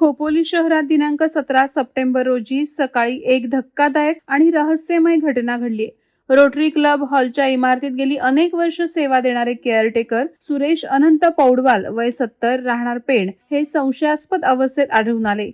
खोपोली शहरात दिनांक 17 सप्टेंबर रोजी सकाळी एक धक्कादायक आणि रहस्यमय घटना घडली। रोटरी क्लब हॉलच्या इमारतीत गेली अनेक वर्ष सेवा देणारे केअरटेकर सुरेश अनंत पौडवाल वय 70 राहणार पेण हे संशयास्पद अवस्थेत आढळून आले।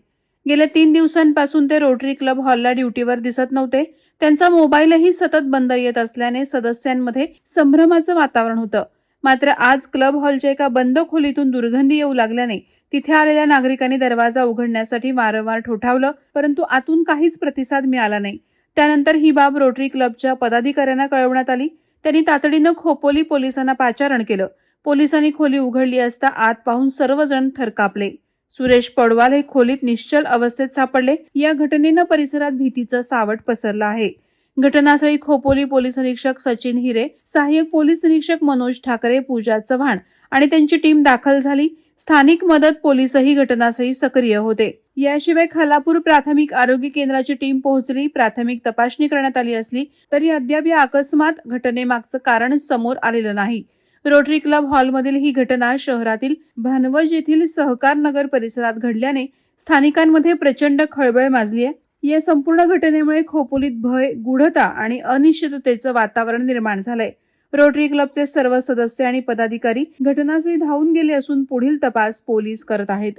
गेल्या 3 दिवसांपासून ते रोटरी क्लब हॉलला ड्युटीवर दिसत नव्हते। त्यांचा मोबाईलही सतत बंद येत असल्याने सदस्यांमध्ये संभ्रमाचं वातावरण होतं। मात्र आज क्लब हॉलच्या एका बंद खोलीतून दुर्गंधी येऊ लागल्याने तिथे आलेल्या नागरिकांनी दरवाजा उघडण्यासाठी वारंवार ठोठावलं, परंतु आतून काहीच प्रतिसाद मिळाला नाही। त्यानंतर ही बाब रोटरी क्लबच्या पदाधिकाऱ्यांना कळवण्यात आली। त्यांनी तातडीनं खोपोली पोलिसांना पाचारण केलं। पोलिसांनी खोली उघडली असता आत पाहून सर्वजण थरकापले। सुरेश पौडवाल हे खोलीत निश्चल अवस्थेत सापडले। या घटनेनं परिसरात भीतीचं सावट पसरलं आहे। घटनास्थळी खोपोली पोलीस निरीक्षक सचिन हिरे, सहाय्यक पोलीस निरीक्षक मनोज ठाकरे, पूजा चव्हाण आणि त्यांची टीम दाखल झाली। स्थानिक मदत पोलीसही घटनास्थळी सक्रिय होते। याशिवाय खालापूर प्राथमिक आरोग्य केंद्राची टीम पोहोचली। प्राथमिक तपासणी करण्यात आली असली तरी अद्याप या अकस्मात घटनेमागचं कारण समोर आलेलं नाही। रोटरी क्लब हॉलमधील ही घटना शहरातील भानवज येथील सहकार नगर परिसरात घडल्याने स्थानिकांमध्ये प्रचंड खळबळ माजली आहे। या संपूर्ण घटनेमुळे खोपोलीत भय, गूढता आणि अनिश्चिततेचं वातावरण निर्माण झालंय। रोटरी क्लबचे सर्व सदस्य आणि पदाधिकारी घटनास्थळी धावून गेले असून पुढील तपास पोलीस करत आहेत।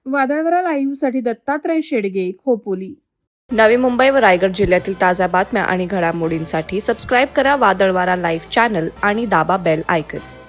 वादळवारा लाईव्हसाठी दत्तात्रय शेडगे, खोपोली। नवी मुंबई व रायगड जिल्ह्यातील ताज्या बातम्या आणि घडामोडींसाठी सबस्क्राईब करा वादळवारा लाईव्ह चॅनल आणि दाबा बेल आयकॉन।